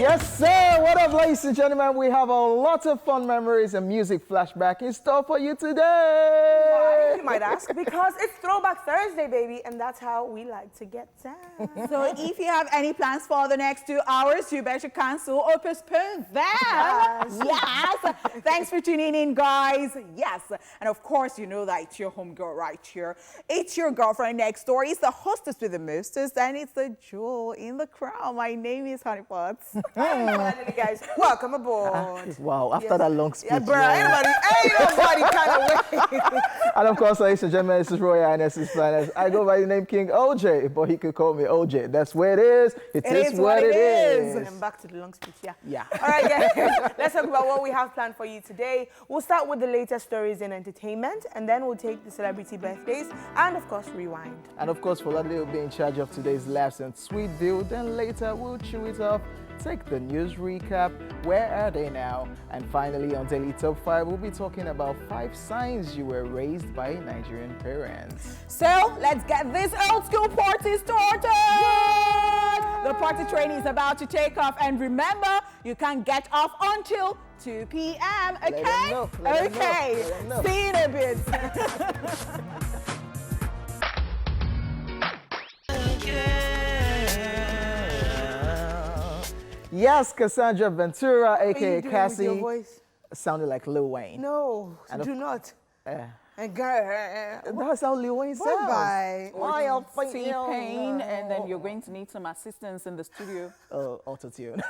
Yes, sir. What up, ladies and gentlemen? We have a lot of fun memories and music flashback in store for you today. Why, you might ask? Because it's Throwback Thursday, baby, and that's how we like to get down. So if you have any plans for the next 2 hours, you better cancel or postpone them. Yes. Thanks for tuning in, guys. Yes. And of course, you know that it's your homegirl right here. It's your girlfriend next door. It's the hostess with the mostest, and it's the jewel in the crown. My name is Honeypots. Finally, guys, welcome aboard. Wow, after that long speech. Yeah, bro, ain't nobody kind of wait. And of course, ladies and gentlemen, this is Royal Highness's Finest. I go by the name King OJ, but he could call me OJ. That's where it is. It is what it is. And back to the long speech, yeah. Yeah. All right, guys, let's talk about what we have planned for you today. We'll start with the latest stories in entertainment, and then we'll take the celebrity birthdays, and of course, rewind. And of course, Folade will be in charge of today's laughs and sweet view. Then later, we'll chew it up, take the news recap, where are they now? And finally, on Daily Top 5, we'll be talking about 5 signs you were raised by Nigerian parents. So let's get this old school party started. The party train is about to take off, and remember, you can't get off until 2 p.m. Okay? Okay. See you in a bit. Yes, Cassandra Ventura, aka What are you doing with Cassie, your voice? sounded like Lil Wayne. No, And do not. That's how Lil Wayne sounds. Bye-bye. T-Pain, and then you're going to need some assistance in the studio. Oh, auto-tune.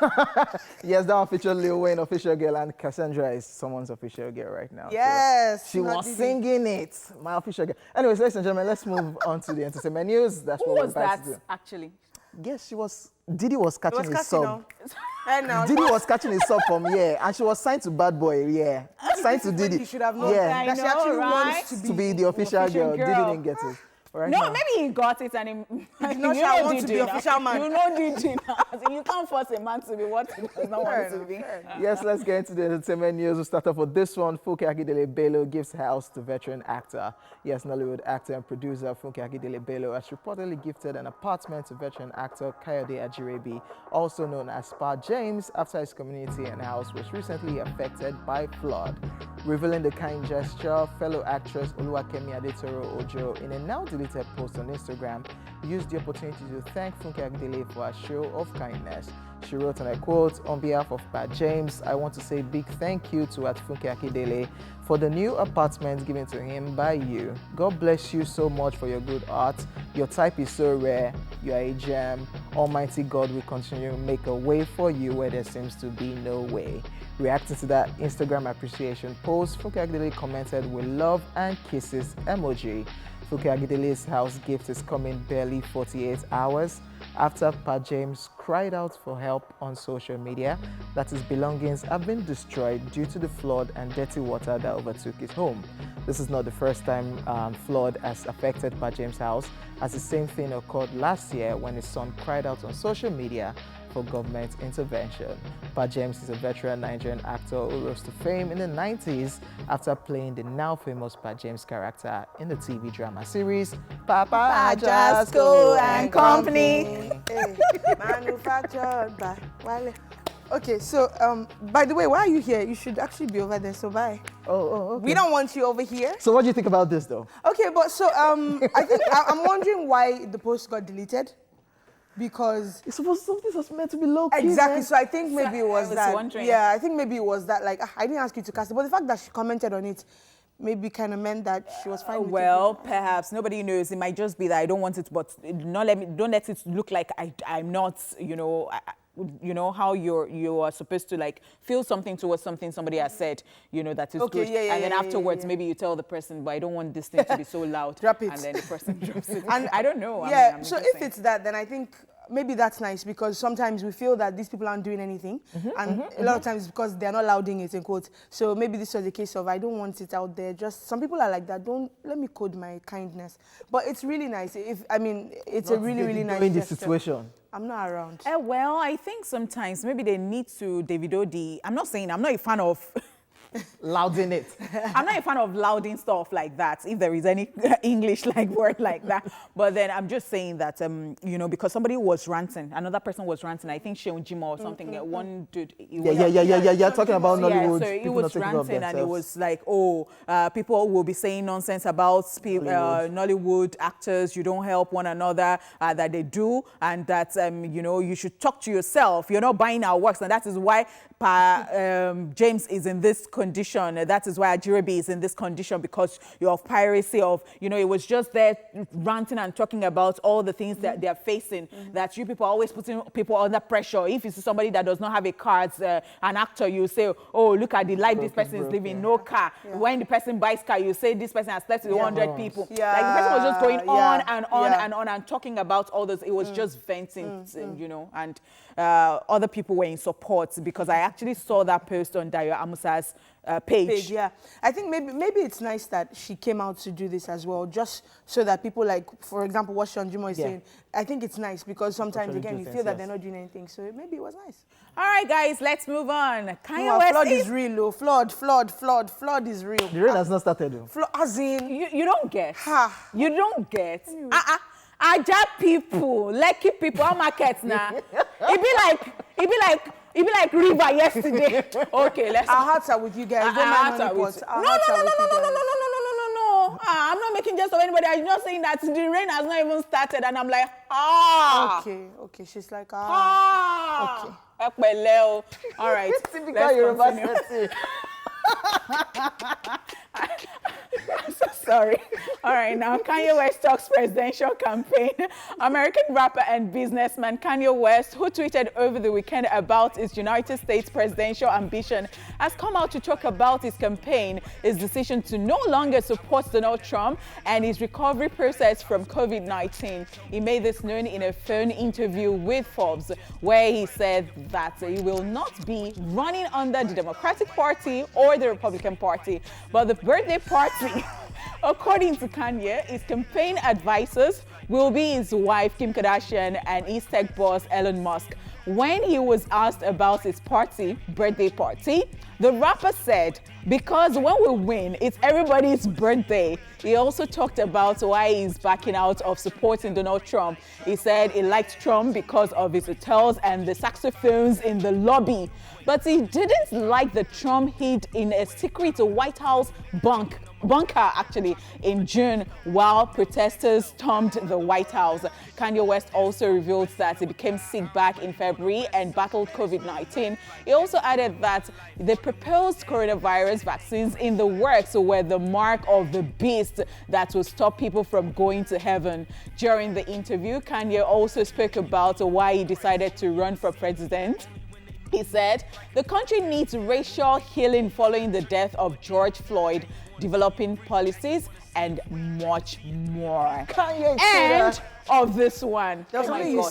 Yes, that official Lil Wayne official girl, and Cassandra is someone's official girl right now. Yes. So she was singing it, my official girl. Anyways, ladies and gentlemen, let's move on to the entertainment news. That's Who what we're was about that, to do. actually? Yes, she was. Diddy was catching his sub. No. Diddy was catching his sub from and she was signed to Bad Boy. Signed to Diddy. You should have known Yeah, that she actually right? wants to be the official girl. Diddy didn't get it. Right No, now. maybe he got it and he did not say I want to be official man. You know Didi now. You can't force a man to be what he does not want to be. Yes, let's get into the entertainment news. We'll start off with this one. Funke Akindele Bello gives house to veteran actor. Yes, Nollywood actor and producer Funke Akindele Bello has reportedly gifted an apartment to veteran actor Kayode Ajirebi, also known as Pa James, after his community and house was recently affected by flood. Revealing the kind gesture, fellow actress Oluwakemi Adetoro Ojo, in a now deleted post on Instagram, used the opportunity to thank Funke Akindele for a show of kindness. She wrote, and I quote, "On behalf of Pa James, I want to say big thank you to Funke Akindele for the new apartment given to him by you. God bless you so much for your good art. Your type is so rare. You are a gem. Almighty God will continue to make a way for you where there seems to be no way." Reacting to that Instagram appreciation post, Funke Akindele commented with love and kisses emoji. Funke Akindele's house gift is coming barely 48 hours after Pa James cried out for help on social media that his belongings have been destroyed due to the flood and dirty water that overtook his home. This is not the first time flood has affected Pa James' house, as the same thing occurred last year when his son cried out on social media for government intervention. Pa James is a veteran Nigerian actor who rose to fame in the 90s after playing the now famous Pa James character in the TV drama series Papa Jasko and Company. Hey, manufactured by Wale. Okay, so by the way, why are you here? You should actually be over there. So bye. Oh, okay. We don't want you over here. So what do you think about this, though? Okay, but so I think I'm wondering why the post got deleted. Because it's supposed something was meant to be low key. Exactly. Man. So I think maybe it was that. Wondering. Yeah, I think maybe it was that. Like, I didn't ask you to cast it, but the fact that she commented on it maybe kind of meant that she was fine with well, it. perhaps nobody knows. It might just be that I don't want it, but don't let it look like I'm not. You know how you are supposed to like feel something towards something somebody has said. That is good. And then afterwards, maybe you tell the person, but I don't want this thing to be so loud. Drop it. And then the person drops it. And I don't know. Yeah. So if it's that, then I think maybe that's nice, because sometimes we feel that these people aren't doing anything, and a lot of times because they're not louding it in quotes. So maybe this was a case of I don't want it out there. Just some people are like that. Don't let me code my kindness. But it's really nice. It's a really nice in this gesture. situation. I'm not around. Well, I think sometimes maybe they need to Davido I'm not saying I'm not a fan of louding it. I'm not a fan of louding stuff like that, if there is any English like word like that. But then I'm just saying that, you know, because somebody was ranting, another person was ranting, I think Sheon Jima or something, one dude. Yeah. Talking about Nollywood. So he people was not taking care of ranting and it themselves. was like, oh, people will be saying nonsense about Nollywood actors, you don't help one another, that they do, and that, you know, you should talk to yourself. You're not buying our works, and that is why James is in this condition. That is why Ajirabi is in this condition, because you're of piracy, of, you know, it was just there ranting and talking about all the things that they're facing, that you people are always putting people under pressure. If you see somebody that does not have a car, as an actor, you say, oh, look at the life this person is living, no car. When the person buys car, you say this person has slept with 100 people. Like the person was just going on and on and on and talking about all those. It was just venting, you know, and other people were in support, because I actually saw that post on Dayo Amusa's page. Yeah, I think maybe it's nice that she came out to do this as well, just so that people, like, for example, what Sean Jimo is saying. I think it's nice because sometimes, again, you feel that they're not doing anything, so maybe it was nice. All right, guys, let's move on. No, flood is real, though. Flood is real. The rain has not started, though. As in, you don't get. Ha. You don't get. Ajah people, Lekki people, our markets now. It be like river yesterday. Okay, let's. Our hearts are with you guys. Don't mind money pots. No. I'm not making jest of anybody. I'm just saying that the rain has not even started, and I'm like, Okay. She's like, okay. All right. Typical Yoruba. I'm so sorry. All right, now Kanye West talks presidential campaign. American rapper and businessman Kanye West, who tweeted over the weekend about his United States presidential ambition, has come out to talk about his campaign, his decision to no longer support Donald Trump, and his recovery process from COVID-19. He made this known in a phone interview with Forbes, where he said that he will not be running under the Democratic Party or the Republican Party, but the birthday party. According to Kanye, his campaign advisors will be his wife, Kim Kardashian, and his tech boss, Elon Musk. When he was asked about his birthday party, the rapper said, because when we win, it's everybody's birthday. He also talked about why he's backing out of supporting Donald Trump. He said he liked Trump because of his hotels and the saxophones in the lobby. But he didn't like the Trump hid in a secret White House bunker actually in June while protesters stormed the White House. Kanye West also revealed that he became sick back in February and battled COVID-19. He also added that the proposed coronavirus vaccines in the works were the mark of the beast that will stop people from going to heaven. During the interview, Kanye also spoke about why he decided to run for president. He said, the country needs racial healing following the death of George Floyd, developing policies, and much more. And of this one. There's something you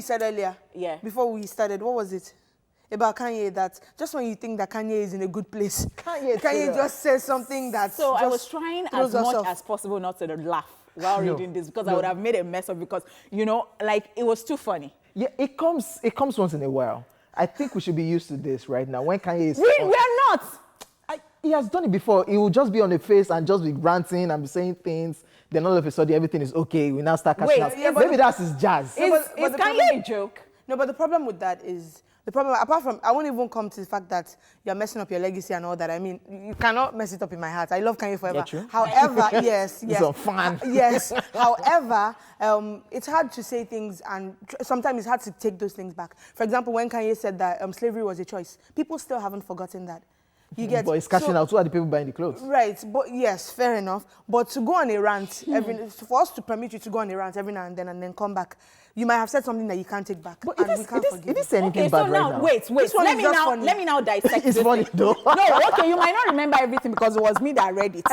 said earlier. Yeah. Before we started. What was it? About Kanye, that just when you think that Kanye is in a good place, Kanye just says something that. So I was trying as much as possible not to laugh while reading this, because I would have made a mess of it, because, you know, like, it was too funny. Yeah, it comes once in a while. I think we should be used to this right now. When Kanye is... We are not! He has done it before. He will just be on the face and just be ranting and be saying things. Then all of a sudden, everything is okay. We now start catching up. Yeah, maybe that's his jazz. Is Kanye a joke? No, but the problem with that is... The problem, apart from, I won't even come to the fact that you're messing up your legacy and all that. I mean, you cannot mess it up in my heart. I love Kanye forever. Yeah, true. However, yes. He's a fan. Yes. However, it's hard to say things, and sometimes it's hard to take those things back. For example, when Kanye said that slavery was a choice, people still haven't forgotten that. You get. But it's cashing out. Who are the people buying the clothes? Right. But yes, fair enough. But to go on a rant, for us to permit you to go on a rant every now and then come back, you might have said something that you can't take back. But it is anything bad so right now, now. wait. Let me now dissect It's funny though. No, okay, you might not remember everything because it was me that read it.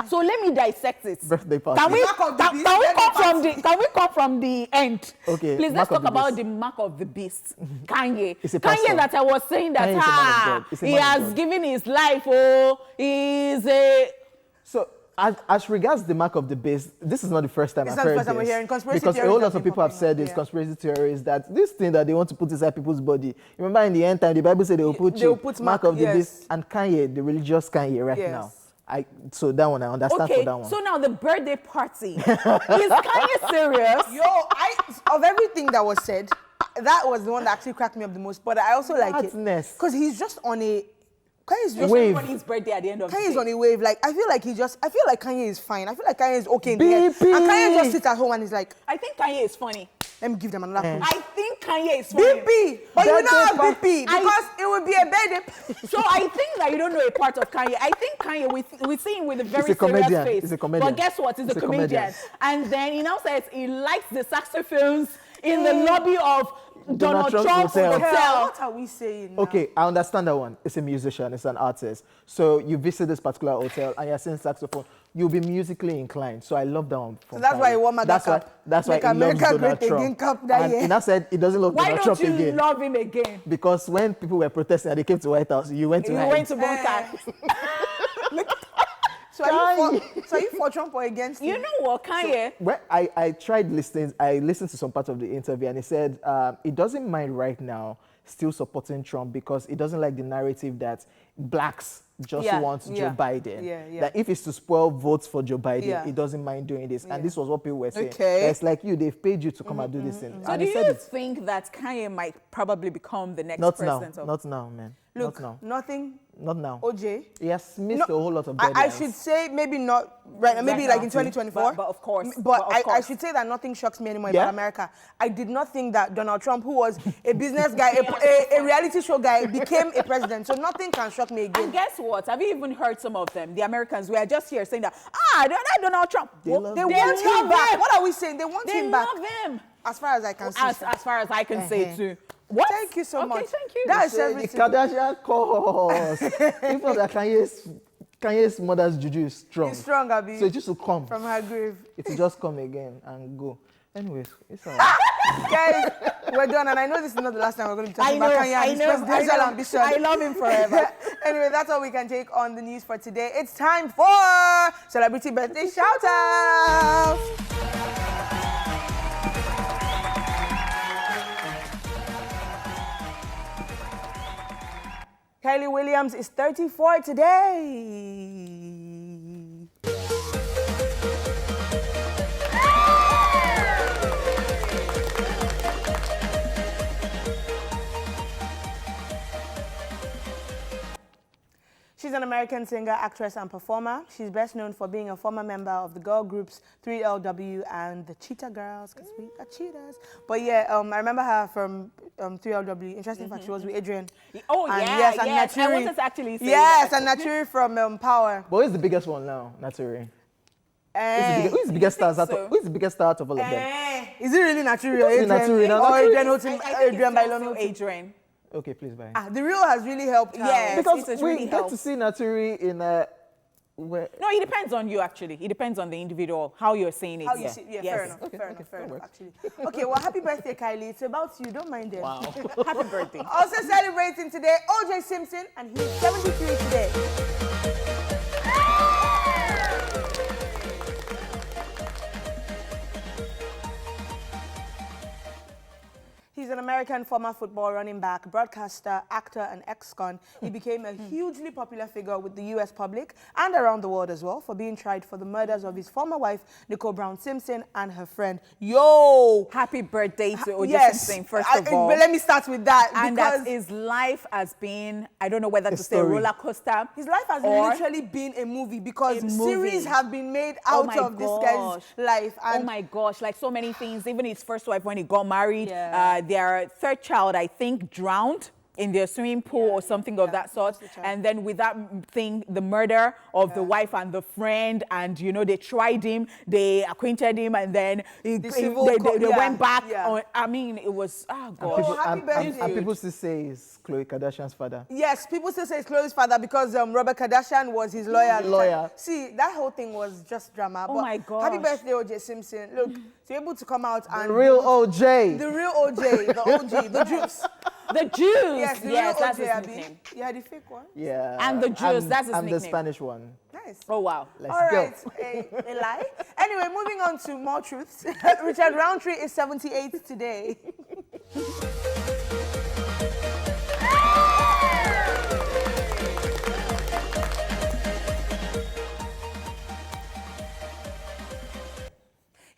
So let me dissect it. Birthday party. Can we come from the end? Okay. Please, let's talk about the mark of the beast. Kanye. It's a pastor. Kanye that I was saying that Kanye is a man of God. he has given his life. Oh, he's a... So as regards the mark of the beast, this is not the first time It's I've not the heard first time we're this. hearing conspiracy Because a theories whole that lot of keep people have popping said up, this yeah. conspiracy theories that this thing that they want to put inside people's body. Remember in the end time, the Bible said they will put mark of the yes. beast, and Kanye, the religious Kanye right Yes. now. So that one I understand for Okay, that one. so now the birthday party. Is Kanye serious? Yo, of everything that was said, that was the one that actually cracked me up the most. But I also like it Madness. because he's just on a. Kanye's just Wave. Everybody's birthday at the end of the Kanye's day. on a wave. Like I feel like Kanye is fine. I feel like Kanye is okay in the head. BP. And Kanye just sits at home and he's like, I think Kanye is funny. let me give them another push. I think Kanye is funny. BP, but you Birthday know how party. BP because it would be a birthday. So I think that you don't know a part of Kanye. I think Kanye, we see him with a very He's a comedian. serious face. He's a comedian. But guess what? He's He's a a comedian. comedian. And then he now says he likes the saxophones in the lobby of Donald Trump's hotel. hotel. What are we saying now? Okay, I understand that one. It's a musician, it's an artist. So you visit this particular hotel and you're seeing saxophone. You'll be musically inclined. So I love that one. So that's why he wore That's why. cap. That's why Make he loves America Donald great again Trump. cap that And year. he now said he doesn't love Why Donald don't Trump you again. love him again? Because when people were protesting and they came to White House, you went to You hide. went to bunker. So are you for Trump or against him? You know what, Kanye? Well, I tried listening. I listened to some part of the interview, and he said he doesn't mind right now still supporting Trump because he doesn't like the narrative that blacks just Yeah, want yeah, Joe Biden. yeah. That if it's to spoil votes for Joe Biden, Yeah. he doesn't mind doing this. Yeah. And this was what people were saying. Okay. That it's like they've paid you to come and do this thing. So And do he said you it. think that Kanye might probably become the next Not now. president of Not now, man. Look, Not now. nothing. Not now. OJ. He has missed No, a whole lot of I deadlines. should say maybe not right now, maybe Right like now. in 2024. But of course. But But of I course. should say that nothing shocks me anymore Yeah? about America. I did not think that Donald Trump, who was a business guy, a reality show guy, became a president. So nothing can shock me again. And guess what? Have you even heard some of them? The Americans, we are just here saying that, that Donald Trump. They love They him. want him love back. him. What are we saying? They want They him back. love him. As far as I can see. As sir. far as I can say Uh-huh. too. What? Thank you so Okay, much. thank you. That is Say the everything. Kardashian cause. If not that Kanye's mother's juju is strong. It's strong, Abby. So it used to come. From her grave. It will just come again and go. Anyways, it's all right. Guys, we're done, and I know this is not the last time we're going to be talking about Kanye and his presidential ambition. I love him forever. Anyway, that's all we can take on the news for today. It's time for Celebrity Birthday Shout-Out. Kylie Williams is 34 today. She's an American singer, actress, and performer. She's best known for being a former member of the girl groups 3LW and the Cheetah Girls, because we are cheetahs. But yeah, I remember her from 3LW. Interesting fact, she was with Adrian. Oh, And yeah, yes, and yes. I Naturi. wanted to actually say Yes, that. and Naturi from Power. But who's the biggest one now, Naturi? Eh. Who's the biggest star? so? Who's the biggest star out of all of them? Is it really Naturi or It's Adrian? Naturi, no, Or Naturi. Adrian Houghton, I think Adrian it's Bailon also Houghton? Adrian. Okay, please bye. Ah, the real has really helped her. Yes. Because it has we really get helped. to see Naturi in a where No, it depends on you, actually. It depends on the individual, how you're saying it. How you see, yeah, Yes. fair enough, Okay, fair okay, enough, fair that enough, works. actually. Okay, well, happy birthday, Kylie. It's about you. Don't mind them. wow. Happy birthday. Also celebrating today, OJ Simpson, and he's 73 today. He's an American former football running back, broadcaster, actor, and ex-con. He became a hugely popular figure with the U.S. public and around the world as well for being tried for the murders of his former wife, Nicole Brown Simpson, and her friend. Yo! Happy birthday to O.J. Yes. Simpson, first of all. But let me start with that. And because that his life has been, I don't know whether to say story. roller coaster. his life has or literally been a movie because A movie. series have been made Oh out my of this guy's gosh. life. Oh And my gosh, like so many things. Even his first wife, when he got married, Yeah. their third child, I think, drowned in their swimming pool or something of that sort. that's the child. And then with that thing, the murder of the wife and the friend, and you know, they tried him, they acquainted him, and then civil they yeah, went back. yeah. On, I mean, it was, oh And gosh. people, happy birthday. and people still say it's Khloe Kardashian's father. yes, people still say it's Khloe's father because Robert Kardashian was his lawyer. at the Lawyer. time. See, that whole thing was just drama. Oh but my gosh. Happy birthday, OJ Simpson. Look, to be able to come out and The real OJ. the real OJ, the OG, the juice. The Jews. Yes, the yes, real that's OJ, his Abi. nickname. Yeah, the fake one. Yeah. And the Jews, that's his And the nickname. Spanish one. Nice. Oh, wow. Let's All go. right, a lie. Anyway, moving on to more truths. Richard Roundtree is 78 today.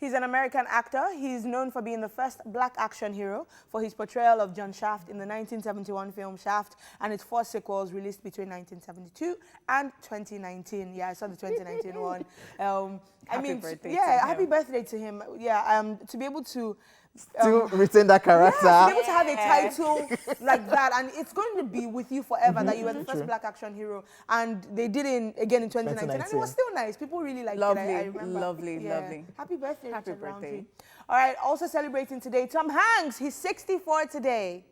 He's an American actor. He's known for being the first black action hero for his portrayal of John Shaft in the 1971 film Shaft and its 4 sequels released between 1972 and 2019. Yeah, I saw the 2019 one. Happy birthday to yeah, him. happy birthday to him. Yeah, to be able to To retain that character. yeah, to be able to have a title like that, and it's going to be with you forever that you were the first black action hero, and they did it again in 2019, and it was still nice. People really liked it. I remember. Lovely. Happy birthday, Happy Richard birthday. Roundtree. All right, also celebrating today, Tom Hanks. He's 64 today.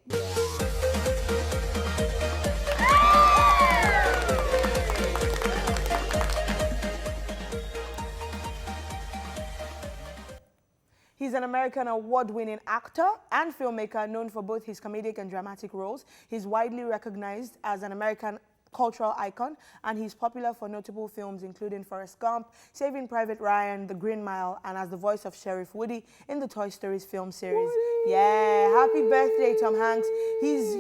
He's an American award-winning actor and filmmaker known for both his comedic and dramatic roles. He's widely recognized as an American cultural icon, and he's popular for notable films including Forrest Gump, Saving Private Ryan, The Green Mile, and as the voice of Sheriff Woody in the Toy Stories film series. Yeah, happy birthday, Tom Hanks. He's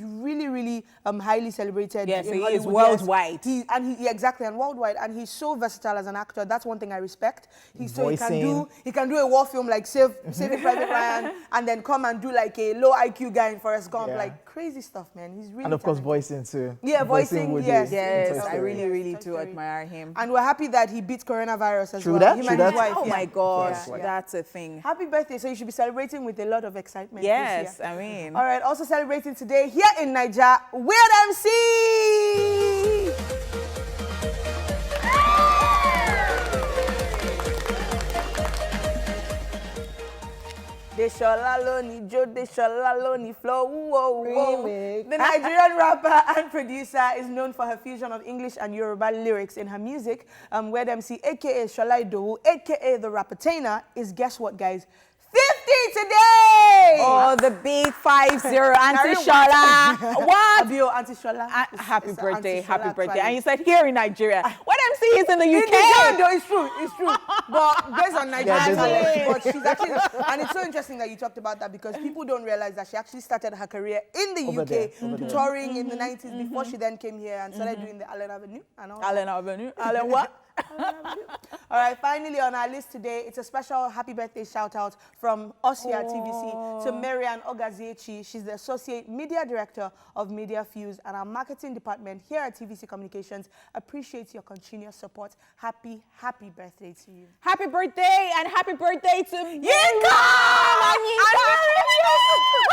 really highly celebrated. Yes, in he Hollywood. is worldwide. Yeah, exactly, and worldwide, and he's so versatile as an actor. That's one thing I respect. He can do a war film like Saving Private Ryan, and then come and do like a low IQ guy in Forrest Gump, like crazy stuff, man. He's really And of course, talented. voicing too. Yeah, voicing, Woody yes. Yes, in Toy I Story. really Toy do Story. admire him. And we're happy that he beat coronavirus as True well. that, Him true and that. his wife. Oh my gosh, Yeah. that's a thing. Happy birthday. So you should be celebrating with a lot of excitement Yes, this year. I mean. All right, also celebrating today here in Nigeria, Weird MC! Deshola Loni Jo, Deshola Loni Flow, whoa, whoa. Remix. The Nigerian rapper and producer is known for her fusion of English and Yoruba lyrics in her music. Weird MC, aka Shola Idowu, aka the Rappertainer, is, guess what, guys? 50 today! Oh, the big 50, Auntie Carry Shola. What? Abio, Auntie Shola. Happy birthday, Auntie happy Shola, birthday. actually. And you said here in Nigeria. What MC is in the In UK? Nigeria, though, it's true. But based on Nigerian based on talent, but she's actually, and it's so interesting that you talked about that because people don't realize that she actually started her career in the Over UK, there. touring in the 90s before she then came here and started doing the Allen Avenue and all. Allen Avenue. Allen what? All right, finally on our list today, it's a special happy birthday shout out from us here at TVC to Marianne Ogaziechi. She's the Associate Media Director of Media Fuse, and our marketing department here at TVC Communications appreciates your continuous support. Happy birthday to you. Happy birthday and happy birthday to Yinka!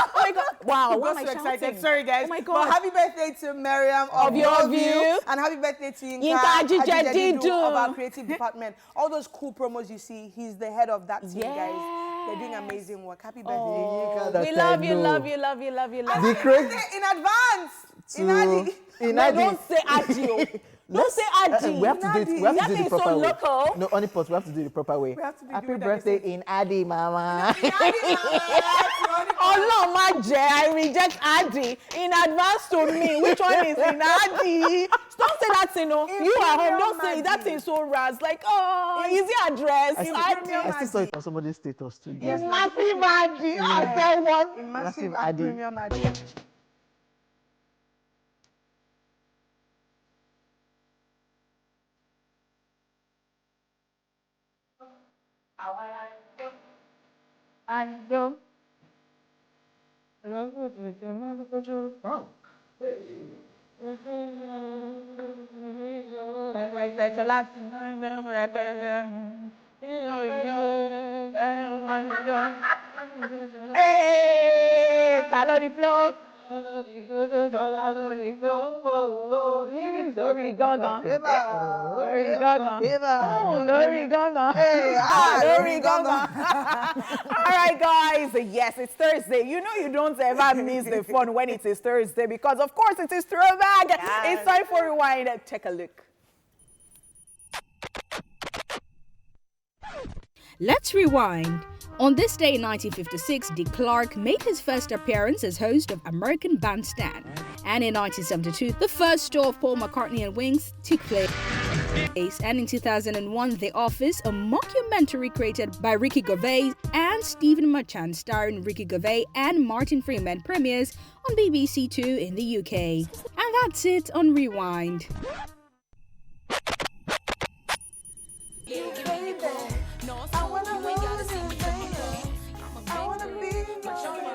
Oh my God. Wow, I what got am so I excited. shouting? Sorry, guys. Oh my But God. happy birthday to Miriam of Your Your View. View. And happy birthday to Yinka Yinka Ajijedidu. of our creative department. All those cool promos you see, he's the head of that team, guys. They're doing amazing work. Happy birthday. Yinka, that We I love you, know. love you, love you, love you, love And you. The happy crazy- birthday in advance. To- In Adi. in No, Adi. don't say Adio. Don't say Adi. We have to do it. We have to do That it the is proper so way. local. No, only pot. We have to do it the proper way. We have to be Happy doing that birthday the in Adi, Mama. Oh no, my J, I reject Adi in advance to me. Which one is in Adi? Don't say that thing, no. You at home, don't say it. That thing so ras. Like, oh, easy address. I still saw it on somebody's status too. Yes, Massive Adi. I said what? Massive Adi. premium Adi. Hey, Salary flow. Lórí gángan. Lórí gángan. Lórí gángan. Lórí gángan. All right, guys. Yes, it's Thursday. You know you don't ever miss the fun when it is Thursday because, of course, it is Throwback. Yes. It's time for Rewind. Take a look. Let's rewind. On this day in 1956, Dick Clark made his first appearance as host of American Bandstand. And in 1972, the first tour of Paul McCartney and Wings took place. And in 2001, The Office, a mockumentary created by Ricky Gervais and Stephen Merchant starring Ricky Gervais and Martin Freeman, premieres on BBC Two in the UK. And that's it on Rewind.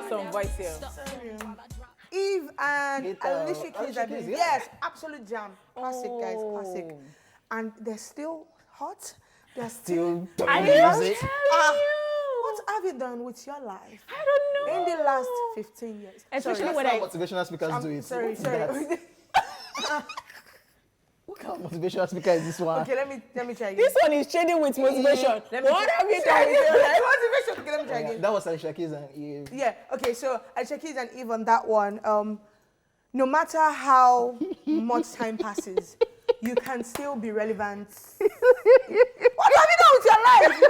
Some voice here. Eve and Alicia Keys, I believe. yeah. Yes, absolute jam. Classic, guys, classic. And they're still hot. They're still doing music. What have you done with your life? I don't know. In the last 15 years. Especially That's when how motivational speakers do it. Sorry. What kind of motivational speaker is this one? Okay, let me try again. This one is shading with motivation. What have you done with your life? Motivation. Okay, let me try again. That was Alicia Keys and Eve. Yeah, okay, so Alicia Keys and Eve on that one. No matter how much time passes, you can still be relevant. What have you done with your life?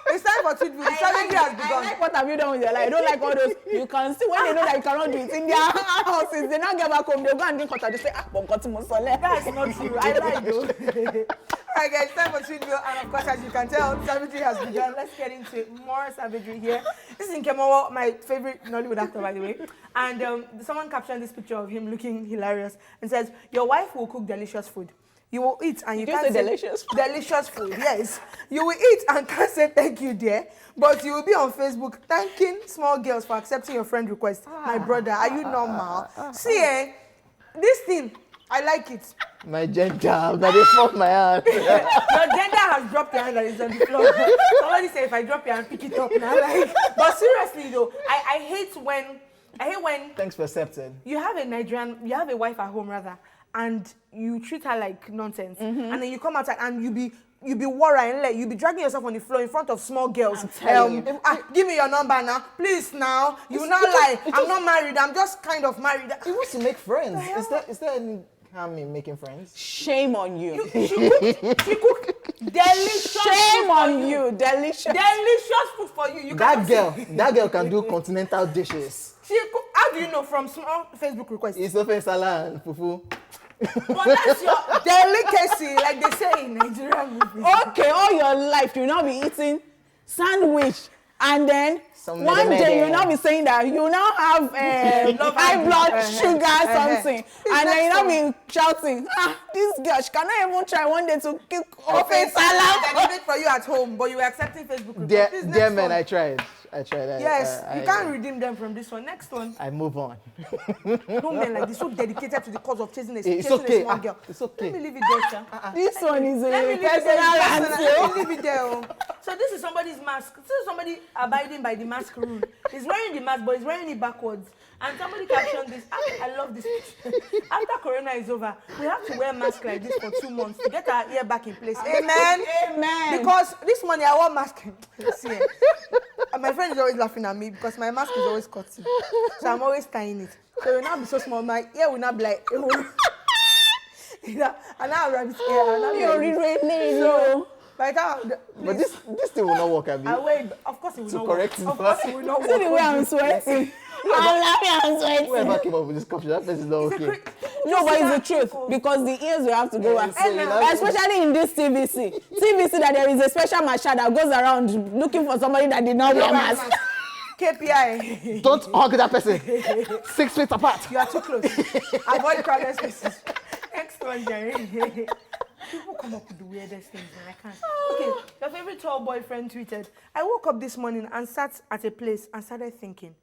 It's time for tweet. The strategy has begun. I like what have you done with your life. I don't like all those. You can see when they know that you cannot do it in their houses. They now get back home. They go and drink water. They say, That's not true. I like though. Alright guys, time for tweet view, and of course, as you can tell, savagery has begun. Let's get into it. More savagery here. This is Nkemowo, my favorite Nollywood actor, by the way. And someone captioned this picture of him looking hilarious and says, "Your wife will cook delicious food. You will eat and you can't say delicious food? Delicious food, yes. You will eat and can't say thank you, dear. But you will be on Facebook thanking small girls for accepting your friend request. My brother, are you normal? See, this thing, I like it. My gender, but they fuck my hand. Your gender has dropped your hand and it's on the floor. Somebody say if I drop your hand, pick it up now. Like, but seriously though, I hate when Thanks for accepting. you have a wife at home rather, and you treat her like nonsense, and then you come outside and you be worrying, you be dragging yourself on the floor in front of small girls. Give me your number now, please now. You will not lie. I'm not married. I'm just kind of married. He wants to make friends. Is there any harm in making friends? shame on you. She cook delicious. Shame on you. Delicious food for you. You That cannot girl can do continental dishes. How do you know from small Facebook requests? It's open salad and fufu. But that's your delicacy, like they say in Nigerian movies. Okay, all your life you now be eating sandwich, and then one mede day you mede. now be saying that you now have high blood sugar something, and then you now be shouting, this girl, she cannot even try one day to cook open salad. I did it for you at home, but you were accepting Facebook requests. Dear man, I tried. Yes, you can't redeem them from this one. Next one. I move on. No men like this, so dedicated to the cause of chasing a It's small okay. girl. It's okay. Let me leave it there, sir. This one is Let me a leave it personal there. rant. Let me leave it there. So this is somebody's mask. This is somebody abiding by the mask rule. He's wearing the mask, but he's wearing it backwards. And somebody captioned this. I love this. After Corona is over, we have to wear masks like this for 2 months to get our ear back in place. Amen. Amen. Because this morning I wore mask. See, and my friend is always laughing at me because my mask is always cutting. So I'm always tying it. So it will not be so small. My ear will not be like. And now I rabbit ear. You're really so. By the time, But this thing will not work, Abi. I wait. Of course it will To not correct work. it. Of course it will not work. See the way I'm sweating. I'm sweating. Whoever came up with this caption, that person is not okay. No, but it's the truth because the ears will have to go back. so you have to- Especially in this TVC that there is a special machine that goes around looking for somebody that did not wear a mask. KPI. Don't hug that person. 6 feet apart. You are too close. Avoid crowded spaces. Next one, Jerry. People come up with the weirdest things and I can't. Okay, your favorite tall boyfriend tweeted, I woke up this morning and sat at a place and started thinking,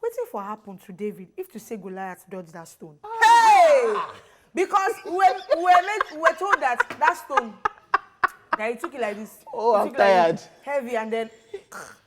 waiting for happen to David if to say Goliath dodged that stone. Hey! Because we were told that stone, that he took it like this. Oh, He I'm took it like tired. this, heavy and then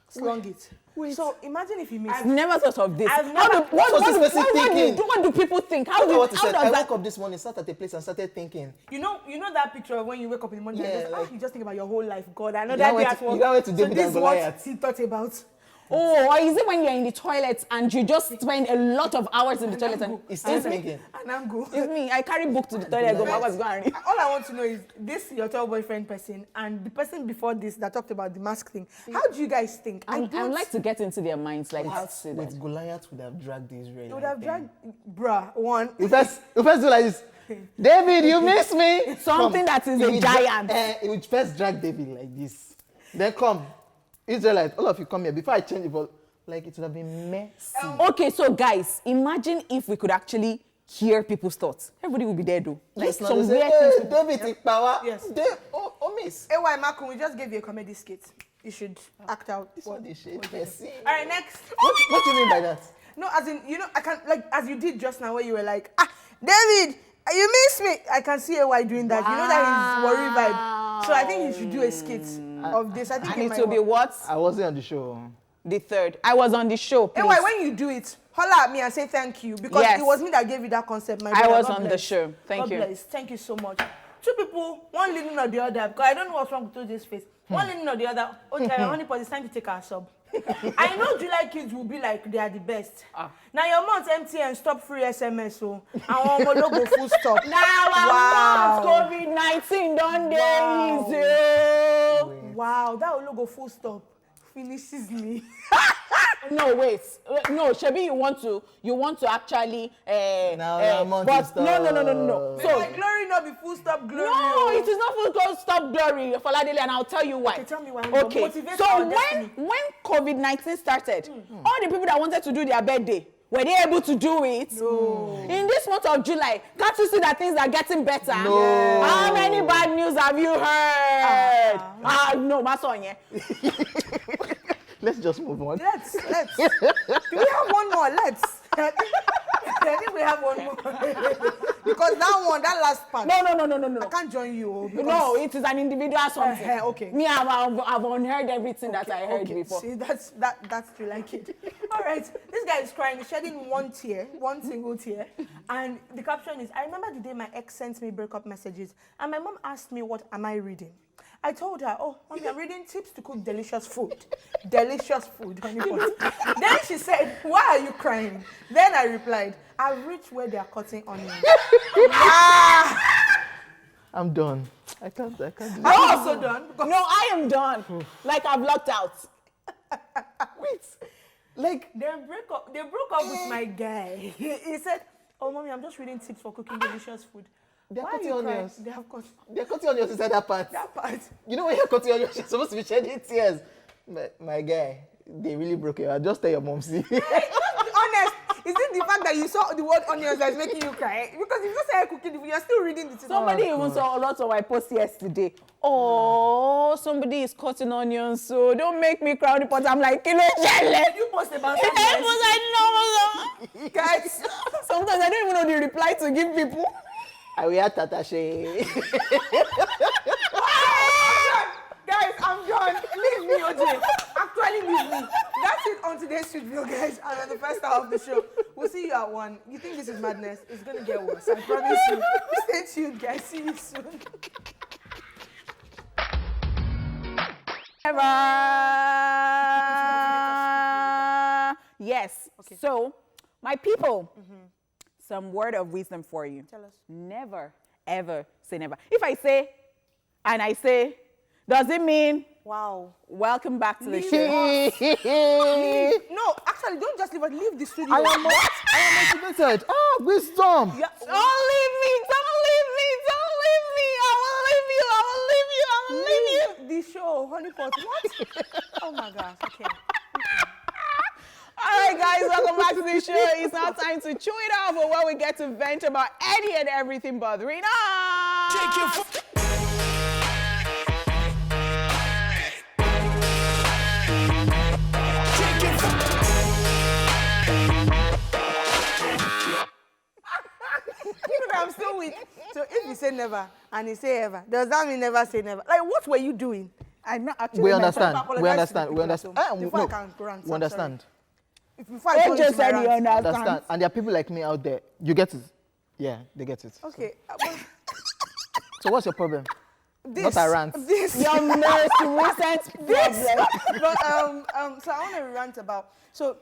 slung it. So imagine if he missed. I've never thought of this. I've never- What do people think? How What does I that? woke up this morning, sat at a place and started thinking. You know that picture of when you wake up in the morning Yeah, and like- you just think about your whole life. God, I know You that can't day wait at to- work. you can't wait to So David this and is what Goliath. he thought about. Oh, or is it when you're in the toilet and you just spend a lot of hours in the toilet and It's still speaking. And I'm good. it's me. I carry book to the toilet. Go, Papa's going. All I want to know is this your tall boyfriend person and the person before this that talked about the mask thing. How do you guys think? I would like to get into their minds, like how to say With that. Goliath would have dragged the Israelites. It would have dragged, bruh, one. You first do like this. David, you miss me. Something that is He a will giant. It would first drag David like this. Then come, Israelites, all of you come here. Before I change it, but like it would have been messy. Okay, so guys, imagine if we could actually hear people's thoughts. Everybody would be there, though. Like Just now some they weird say, things. hey, David in power. Yes. Miss. AY Malcolm, we just gave you a comedy skit. You should act out. This one they shade person. All right, next. What do you mean by that? No, as in, you know, I can like as you did just now where you were like, David, you miss me. I can see AY doing that. You know that is worry vibe. So I think you should do a skit of this. I think And it it might will be work. what? I wasn't on the show. The third. I was on the show, please. AY, when you do it, holla at me and say thank you because Yes. it was me that gave you that concept. My I brother. was God on the bless. show. Thank God you. bless. Thank you so much. Two people, one leaning on the other because I don't know what's wrong with this face. One leaning on the other. Okay, honey, but it's time to take our sub. I know July kids will be like they are the best. Now your month MTN stop free SMS so our logo full stop. Now Wow. I'm COVID-19 done there. Wow, that logo full stop finishes me. No, wait. No, Shebi, you want to actually Now I'm on but this no. May So my glory not be full stop glory. no, it is not full stop glory for Ladele, and I'll tell you why. Okay, tell me why. Okay, Motivate so our destiny. when COVID-19 started, all the people that wanted to do their birthday, were they able to do it? No. In this month of July, can't you see that things are getting better? No. How many bad news have you heard? No, Masonye. Let's just move on. Let's. Do we have one more? Let's. I think we have one more. Because that last part. No. I can't join you. Because No, it is an individual something. okay. Me, I've unheard everything that I heard before. See, that's still like it. All right, this guy is crying, he's shedding one single tear. And the caption is, I remember the day my ex sent me breakup messages and my mom asked me, what am I reading? I told her, oh, mommy, I'm reading tips to cook delicious food. Delicious food, honey pot. Then she said, why are you crying? Then I replied, I've reached where they are cutting onions. I'm done. I can't do I'm it. also done. Because No, I am done. Like I've locked out. Wait. Like, They broke up with my guy. He said, oh, mommy, I'm just reading tips for cooking delicious food. they're Why are cutting you crying? onions. They have cut They're cutting onions inside that part. that part. You know when you're cutting onions, you're supposed to be shedding tears. My guy, they really broke your heart. Just tell your mom, see. Hey, just be honest. Is it the fact that you saw the word onions that's making you cry? Because if you just started cooking the food, you're still reading the tips. Somebody even saw a lot of my posts yesterday. Oh, somebody is cutting onions, so don't make me cry. But I'm like, Did you post about something? I Guys, sometimes I don't even know the reply to give people. I will add Tatashe. guys, I'm done. Leave me, OJ. Actually, leave me. That's it on today's video, guys. And on the first hour of the show, we'll see you at 1. You think this is madness? It's gonna get worse. I promise you. Stay tuned, guys. See you soon. Yes. Okay. So, my people, some word of wisdom for you. Tell us. Never, ever say never. If I say, and I say, does it mean Wow. welcome back to the Leave show? Leave. No, actually, don't just leave us. Leave the studio. I am motivated. Wisdom. Yeah. Don't leave me! Don't leave me! Don't leave me! I will leave you! I will leave you! I will leave you! The show, honeypot. What? Oh my gosh. Okay. All right, guys, welcome back to the show. It's now time to chew it off, where we get to vent about any and everything bothering us. I'm still weak. So if you say never and you say ever, does that mean never say never? Like, what were you doing? I'm not actually. We I understand. apologize We to understand. the We people understand. at home. Before I No, can grant, we I'm understand. Before I go AJ into my said he rant. Understand. And there are people like me out there. You get it. Yeah, they get it. Okay. So what's your problem? Not a rant. Your most recent problem. But so I want to rant about. So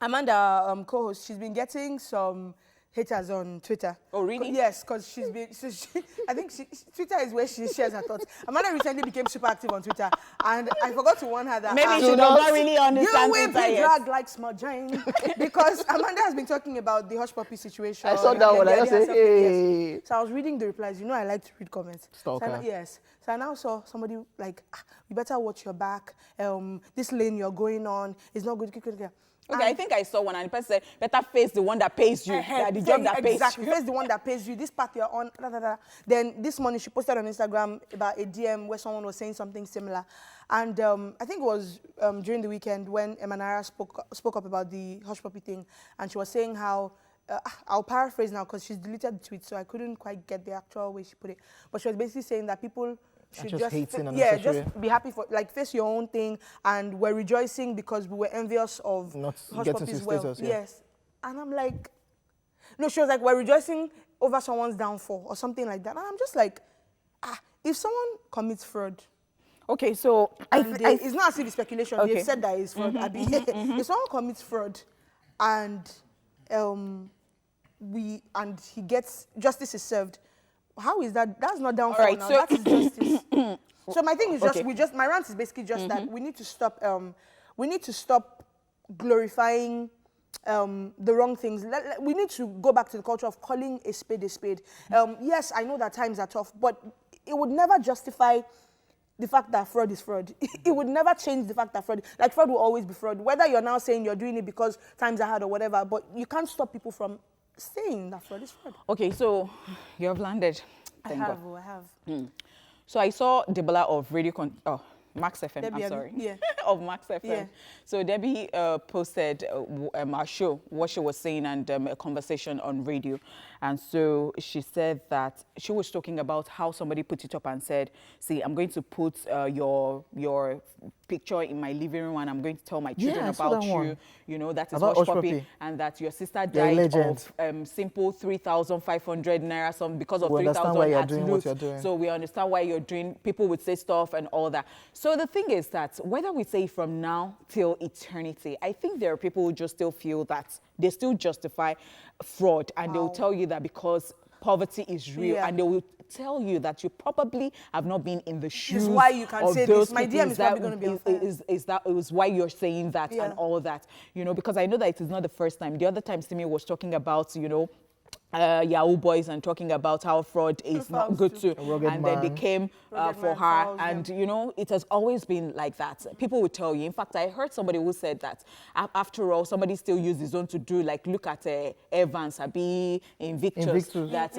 Amanda, co-host, she's been getting some haters on Twitter. Oh, really? Yes, because she's been. I think Twitter is where she shares her thoughts. Amanda recently became super active on Twitter, and I forgot to warn her that Maybe she does not really understand you will Twitter be yet. dragged like small Jane, because Amanda has been talking about the hush puppy situation. I saw and that then one. the I just idea said, of something, hey. yes. So I was reading the replies. You know, I like to read comments. Stalker. Yes. So I now saw somebody like, you better watch your back. This lane you're going on is not good. Okay, I think I saw one and the person said, better face the one that pays you. Yeah, the job that pays exactly. you. Face the one that pays you. This path you're on. Then this morning she posted on Instagram about a DM where someone was saying something similar. And I think it was during the weekend when Emanara spoke up about the hush puppy thing. And she was saying how, I'll paraphrase now because she's deleted the tweet, so I couldn't quite get the actual way she put it. But she was basically saying that people should just be happy for, like, face your own thing, and we're rejoicing because we were envious of Not hush getting puppies' to well. status, yeah. Yes. And I'm like, no, she was like, we're rejoicing over someone's downfall or something like that. And I'm just like, if someone commits fraud, Okay, so it's not as if it's speculation. Okay. They've said that it's fraud. If someone commits fraud and he gets, justice is served, how is that? That's not downfall right, now. so That is justice. So my thing is Okay. my rant is basically just that we need to stop glorifying the wrong things. We need to go back to the culture of calling a spade a spade. Yes, I know that times are tough, but it would never justify the fact that fraud is fraud. It would never change the fact that fraud will always be fraud. Whether you're now saying you're doing it because times are hard or whatever, but you can't stop people from saying that fraud is fraud. Okay, so you have landed. I have. So I saw Debola of Max FM, Debbie, I'm sorry. yeah. Of Max FM. Yeah. So Debbie posted our show, what she was saying, and a conversation on radio. And so she said that she was talking about how somebody put it up and said, see, I'm going to put your picture in my living room and I'm going to tell my children about you. You know, that is About Hush Hush Puppy. Puppy. And that your sister You're a died legend. of simple 3,500 naira because of We understand why 3,000 you're at doing loot. what you're doing. So we understand why you're doing, people would say stuff and all that. So the thing is that whether we say from now till eternity, I think there are people who just still feel that they still justify fraud, and they'll tell you that because poverty is real, and they will tell you that you probably have not been in the shoes why you can of say those this. My people. DM is probably going to be unfair. Is that it was why you're saying that and all that, you know, because I know that it is not the first time. The other time Simi was talking about, you know, Yahoo boys and talking about how fraud is not good too, and then they came for her, and you know, it has always been like that. People will tell you. In fact, I heard somebody who said that after all, somebody still used his own to do, like, look at Evans, Abi, Invictus, that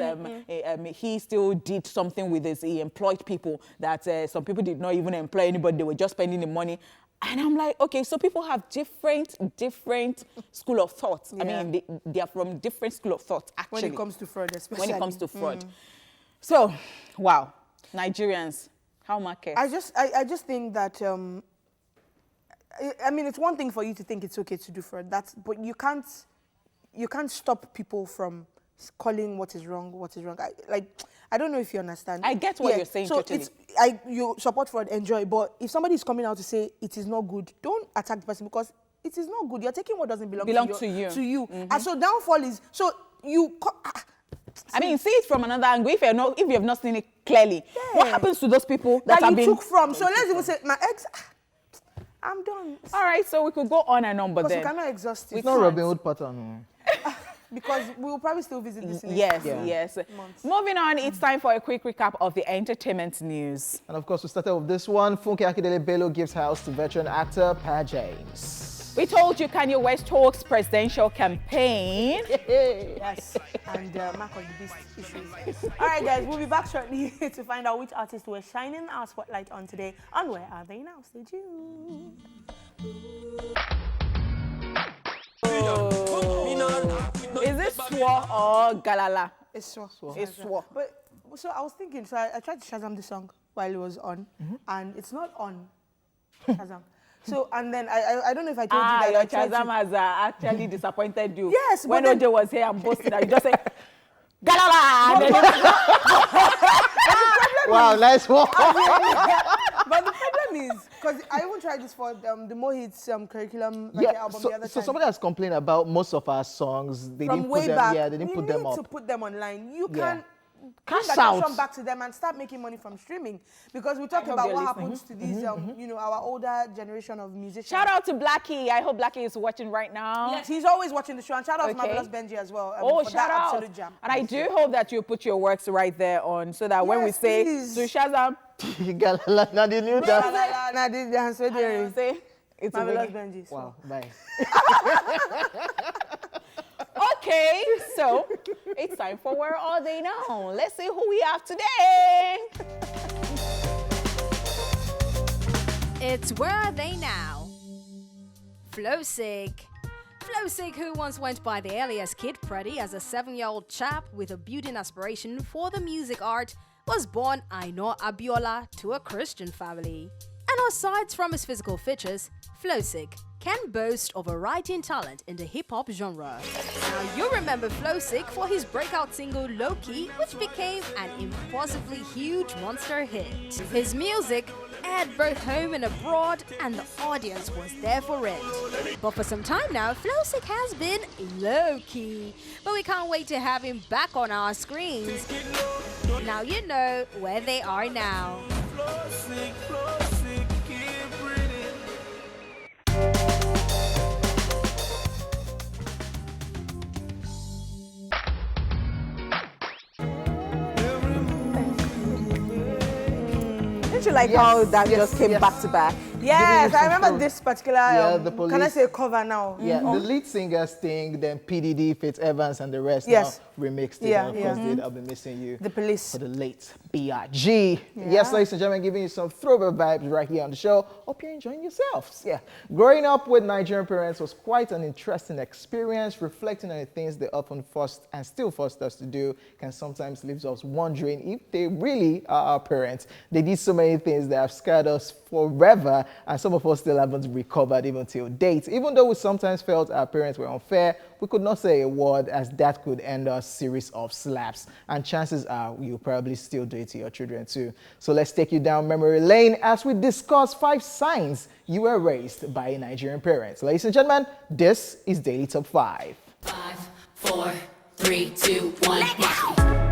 he still did something with his, he employed people that some people did not even employ anybody, they were just spending the money. And I'm like, okay, so people have different school of thought. I mean, they are from different school of thought, actually. When it comes to fraud, especially. When it comes to fraud. So, wow, Nigerians, how market? I just think that, I mean, it's one thing for you to think it's okay to do fraud, but you can't stop people from calling what is wrong. I don't know if you understand. I get what you're saying, so totally. You support fraud, enjoy, but if somebody is coming out to say it is not good, don't attack the person because it is not good. You're taking what doesn't belong to you. And so downfall is, so you... I mean, see it from another angle. If you have not seen it clearly, what happens to those people that have been... took from? So let's even say, my ex... I'm done. All right, so we could go on and on, but then... Because we cannot exhaust it. It's not Robin Hood pattern. Because we will probably still visit this in Yes. months. Moving on, it's time for a quick recap of the entertainment news. And of course, we started with this one. Funke Akindele Bello gives house to veteran actor Pa James. We told you Kanye West talks presidential campaign. Yes, and Mark of the Beast issues. All right, guys, we'll be back shortly to find out which artists we're shining our spotlight on today. And where are they now? Stay tuned. Is it Swore or Galala? It's Swore. It's Swore. But so I was thinking, so I tried to Shazam the song while it was on, and it's not on Shazam. So, and then I don't know if I told you that. Your Shazam has actually disappointed you. Yes, when but OJ was here and boasting, you just say, Galala! But the problem Wow, nice one. But the problem is, because I even tried this for the More Hits curriculum album the other So time. somebody has complained about most of our songs. They From didn't way put them. back, Yeah, they didn't put them You up. need to put them online. You Yeah. can bring Cash attention out. back to them and start making money from streaming. Because we talked hope about they're what listening. happens to these, you know, our older generation of musicians. Shout out to Blackie. I hope Blackie is watching right now. Yes, he's always watching the show. And shout out to Okay. Marvelous Benji as well. Oh, for shout that out. absolute jam. And I do hope that you put your works right there on so that when we Yes, say please. to Shazam, Now the new dance. Nah, this dance right there. say it's a Marvelous winner. Benji. So. Wow, bye. Okay, so it's time for Where Are They Now? Let's see who we have today. It's Where Are They Now? Flowsick. Flowsick, who once went by the alias Kid Preddy as a 7-year-old chap with a budding aspiration for the music art, was born Aino Abiola to a Christian family. And aside from his physical features, Flowsick can boast of a writing talent in the hip-hop genre. Now, you remember Flowsick for his breakout single Low Key, which became an impossibly huge monster hit. His music aired both home and abroad, and the audience was there for it. But for some time now, Flowsick has been low-key. But we can't wait to have him back on our screens. Now you know where they are now. Don't you like how that just came back to back? Yes, some I remember flow. this particular, Yeah, the can I Police. say cover now? Yeah, the lead singers thing, then PDD, Fitz Evans, and the rest Yes. now remixed it. Yeah, And of course, did I'll Be Missing You. The Police. For the late B.I.G. Yes, ladies and gentlemen, giving you some throwback vibes right here on the show. Hope you're enjoying yourselves. Yeah. Growing up with Nigerian parents was quite an interesting experience. Reflecting on the things they often forced and still forced us to do can sometimes leave us wondering if they really are our parents. They did so many things that have scarred us forever, and some of us still haven't recovered even till date. Even though we sometimes felt our parents were unfair, we could not say a word, as that could end a series of slaps. And chances are you'll probably still do it to your children too. So let's take you down memory lane as we discuss 5 signs you were raised by Nigerian parents. Ladies and gentlemen, this is Daily Top 5. 5, 4, 3, 2, 1.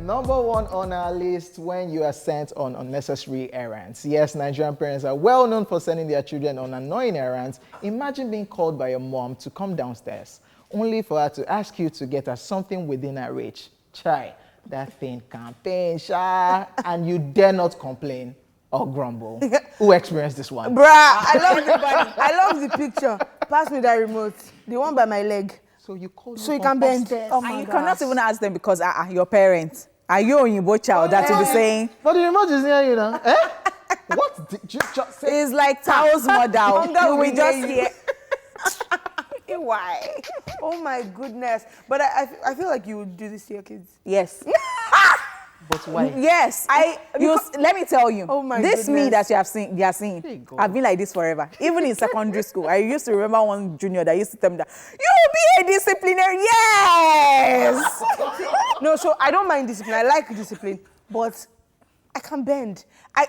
Number 1 on our list, when you are sent on unnecessary errands. Yes, Nigerian parents are well known for sending their children on annoying errands. Imagine being called by your mom to come downstairs, only for her to ask you to get her something within her reach. Chai, that thing campaign, sha, and you dare not complain or grumble. Who experienced this one? Bruh, I love the picture. Pass me that remote. The one by my leg. So you call So you can bend. Oh my And you gosh. cannot even ask them because your parents. Are you Oyinbo child that will be saying? But the remote is near you now. Eh? What did you just say? It's like Tao's mother. Hunger You will will just hear hear. Why? Oh my goodness. But I feel like you would do this to your kids. Yes. But why? Yes. Let me tell you. Oh my this me goodness. that you are seeing. Hey, God. I've been like this forever. Even in secondary school, I used to remember one junior that used to tell me that you'll be a disciplinarian. Yes. No, so I don't mind discipline. I like discipline, but I can bend. I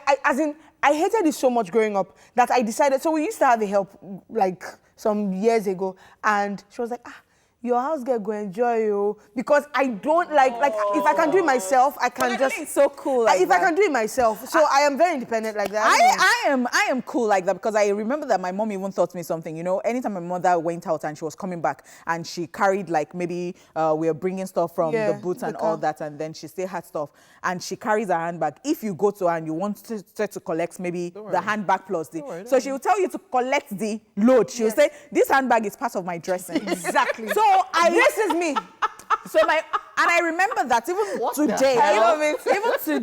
hated it so much growing up that I decided. So we used to have a help like some years ago, and she was like, your house girl go enjoy you, because I don't like if I can do it myself, I can But I just. think it's so cool like if I that. can do it myself, so I am very independent like that. I am cool like that, because I remember that my mom even taught me something. You know, anytime my mother went out and she was coming back and she carried like maybe we were bringing stuff from Yeah, the boots the and car. all that, and then she still had stuff and she carries her handbag. If you go to her and you want to collect maybe the handbag plus the, so she will tell you to collect the load. She will say, this handbag is part of my dressing. Exactly. So This is me. So And I remember that even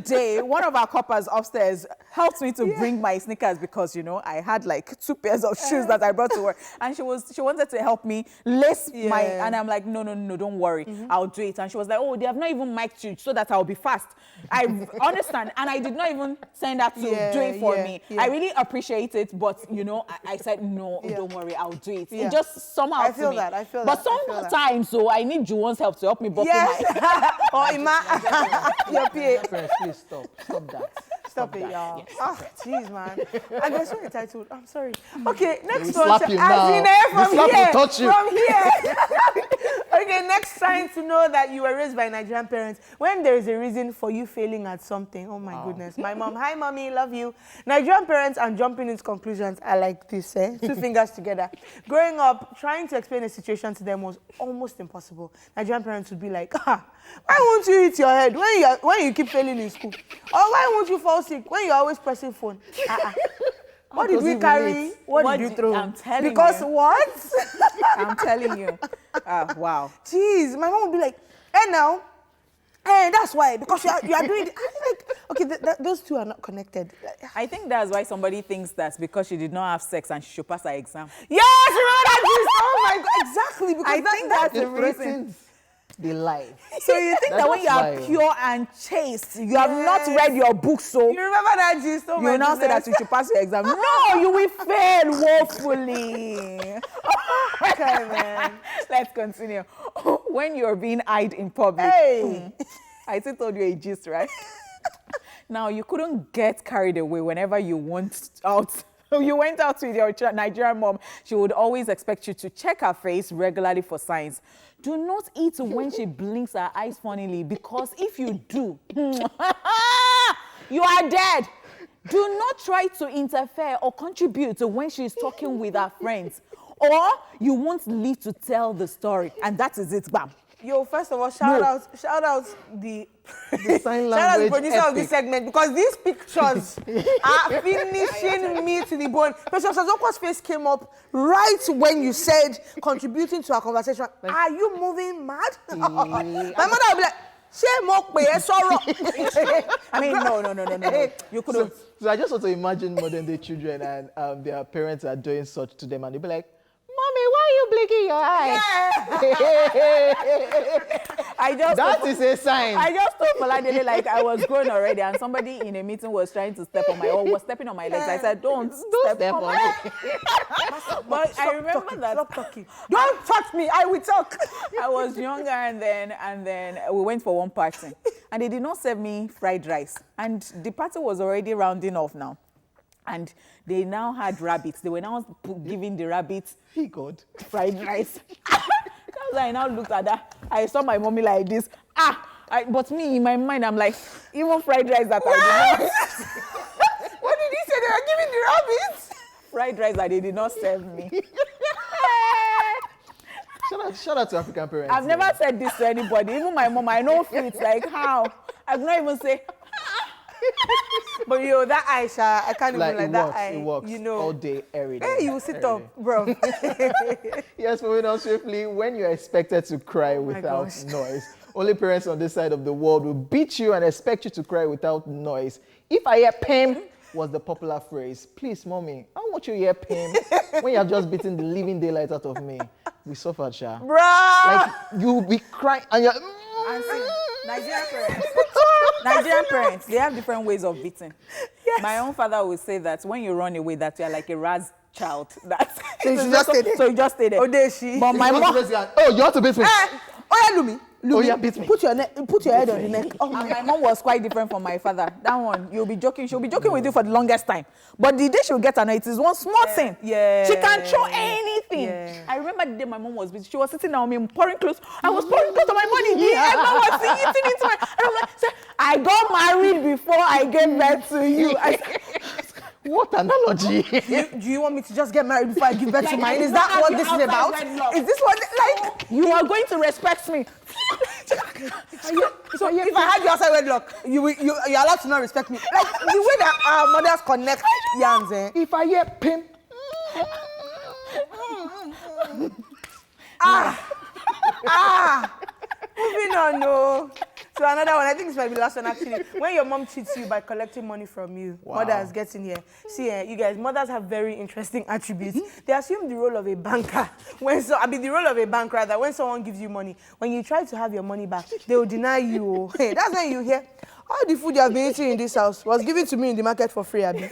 today, one of our coppers upstairs helped me to bring my sneakers because, you know, I had like 2 pairs of shoes that I brought to work. And she wanted to help me lace my, and I'm like, no, don't worry. I'll do it. And she was like, oh, they have not even mic'd you so that I'll be fast. I understand. And I did not even send her to do it for me. I really appreciate it. But, you know, I said, no, don't worry, I'll do it. It just somehow I feel that. But sometimes, so I need Juwon's help to help me buckle my... Or Ima, your PA. Friends, please stop that. Stop it, y'all. Yes. Oh, jeez, man. I got so entitled. I'm sorry. Okay, next will slap one. you now. From slap here. will touch you. From here. Okay, next sign to know that you were raised by Nigerian parents. When there is a reason for you failing at something. Oh my goodness. My mom, hi mommy, love you. Nigerian parents and jumping into conclusions are like this, 2 fingers together. Growing up, trying to explain a situation to them was almost impossible. Nigerian parents would be like, why won't you hit your head when you keep failing in school? Or why won't you fall sick when you're always pressing phone? What did we carry? What did you throw? I'm telling you. Because what? I'm telling you. Wow. Jeez, my mom would be like, hey now, hey, that's why, because you are doing it. I'm like, okay, those two are not connected. I think that's why somebody thinks that because she did not have sex and she should pass her exam. Yes, remember that? Oh my God, exactly. Because I think that's the reason. Threatens the life. So you think that when you are pure and chaste, you have not read your book, so you remember that gist? Oh you will not say that you should pass your exam. No, you will fail woefully. Okay, man. Let's continue. When you're being eyed in public. Hey. I still told you a gist, right? Now, you couldn't get carried away whenever you went out. You went out with your Nigerian mom. She would always expect you to check her face regularly for signs. Do not eat when she blinks her eyes funnily, because if you do, you are dead. Do not try to interfere or contribute when she's talking with her friends, or you won't live to tell the story. And that is it, bam. Yo, first of all, shout out the sign shout out the language producer of epic. this segment, because these pictures are finishing me to the bone. Professor Zoko's face came up right when you said contributing to our conversation. Are you moving mad? My mother will be like, I mean, no. You couldn't. So I just want to imagine modern day children and their parents are doing such to them and they'll be like, Mommy, why are you blinking your eyes? That is a sign. I just told Maladele like I was grown already, and somebody in a meeting was trying to step on was stepping on my legs. I said, don't step on my legs. But I remember that. Stop talking. Don't touch me. I will talk. I was younger, and then we went for one party, and they did not serve me fried rice, and the party was already rounding off now. And they now had rabbits. They were now giving the rabbits fried rice. Because I now looked at that. I saw my mommy like this. But me, in my mind, I'm like, even fried rice that I did not. What did he say? They were giving the rabbits? Fried rice that they did not serve me. Shout out to African parents. I've never said this to anybody. Even my mom, I know it's like, how? I've not even say, but yo, that Aisha, I can't even like that eye. It works. You know, all day, every day. Hey, you sit up, bro. Yes, moving on swiftly. When you're expected to cry without noise, only parents on this side of the world will beat you and expect you to cry without noise. If I hear pim was the popular phrase. Please, mommy, I don't want you to hear pim when you have just beaten the living daylight out of me. We suffered, Sha. Bruh. Like, you'll be crying and you're... And see, Nigerian parents, they have different ways of beating. Yes. My own father would say that when you run away, that you're like a raz child. That's so you just stay there. So you just stay there. Oh, there she. But my mom. Oh, you have to beat me. Oh, yeah, Lumi. Oh, yeah, beat me. Put your head on the neck. Oh, and my mom was quite different from my father. That one, you'll be joking. She'll be joking with you for the longest time. But the day she'll get annoyed, it is one small thing. Yeah. She can throw anything. Yeah. I remember the day my mom was busy. She was sitting down with me, pouring clothes. I was pouring clothes on my money. Everyone was eating into my... And I'm like, I got married before I gave birth to you. What analogy? Do you want me to just get married before I give birth to mine? Is that what this is about? Is this what, like... You are going to respect me. So if I had you outside wedlock, you're allowed to not respect me. Like, the way that our mothers connect yarns, eh? If I hear pim... Moving on, no. So another one, I think this might be the last one actually. When your mom cheats you by collecting money from you, mothers get in here. See, you guys, mothers have very interesting attributes. They assume the role of a banker. The role of a bank rather, when someone gives you money. When you try to have your money back, they will deny you. Hey, that's when you hear, all the food you have been eating in this house was given to me in the market for free, Abi.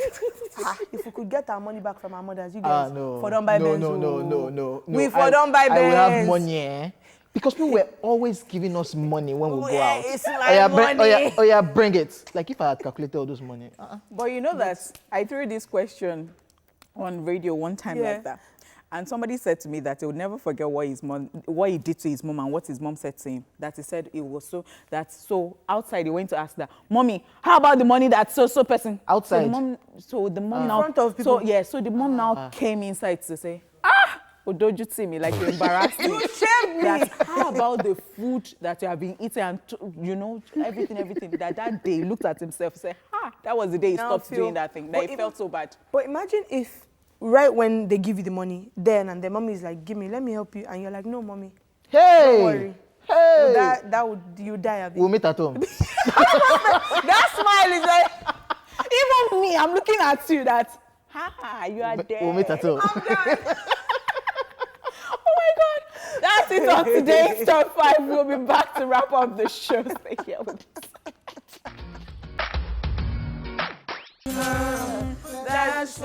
If we could get our money back from our mothers, you guys, for don't buy Benz. No. We for don't buy Benz. I will have money, Because people were always giving us money when we go out. It's my money. Bring it. Like if I had calculated all those money. But you know that I threw this question on radio one time like that. And somebody said to me that he would never forget what he did to his mom and what his mom said to him. That he said it was so outside he went to ask that, Mommy, how about the money that so person? Outside? So the mom now. In front of people? So the mom now came inside to say, don't you see me like you're embarrassed me. You shamed me. How about the food that you have been eating and everything that day he looked at himself and said, that was the day he stopped doing that thing. That he felt so bad. But imagine if right when they give you the money, then and the mommy is like, give me, let me help you. And you're like, no, mommy. Hey! Don't worry. Hey! You die a bit. We'll meet at home. That smile is like, even me, I'm looking at you that, you are there. We'll meet at home. I'm done. Oh my God. That's it on today's Top 5. We'll be back to wrap up the show. Stay here with That's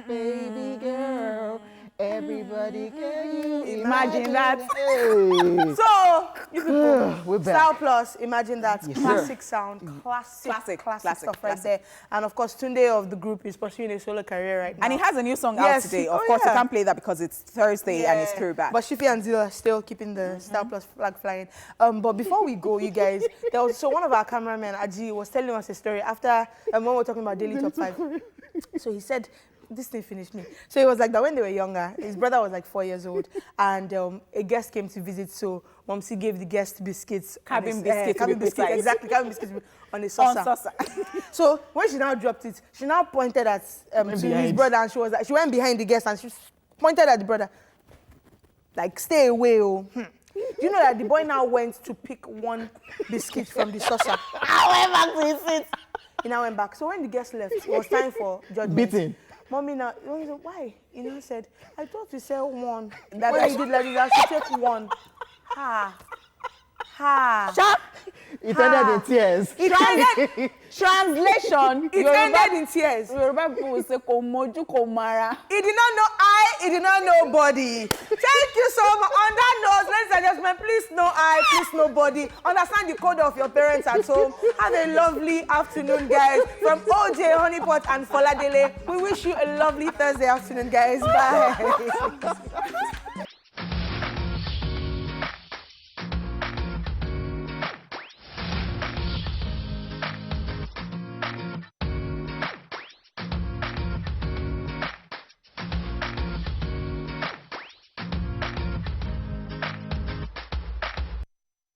baby girl. Everybody can you Imagine that. Hey. So, you people, We're back. Style Plus, imagine that. Yes, Classic sound, classic stuff right there. And of course, Tunde of the group is pursuing a solo career right now. And he has a new song out today. Of course, you can't play that because it's Thursday and it's Throwback. But Shifi and Zilla are still keeping the Style Plus flag flying. But before we go, you guys, one of our cameramen, Aji, was telling us a story after when we were talking about Daily Top 5. So he said, this thing finished me. So it was like that when they were younger, his brother was like 4 years old, and a guest came to visit, so Momsi gave the guest biscuits. Cabin biscuits, exactly, cabin biscuits on a saucer. So when she now dropped it, she now pointed at his brother, and she went behind the guest, and she pointed at the brother, like, stay away, oh. Do you know that the boy now went to pick one biscuit from the saucer? I went back to his seat. He now went back. So when the guest left, it was time for judgment. Beating. Mommy now, why? He now said, I thought you said one. That when he did like this, I should take one. Sharp. It ended in tears. Translation. It ended in tears. Yoruba people will say, Komoju Komara. He did not know he did not know body. Thank you so much. On that note, ladies and gentlemen, please no I, please no body. Understand the code of your parents at home. Have a lovely afternoon, guys. From OJ, Honeypot, and Foladele, we wish you a lovely Thursday afternoon, guys. Bye.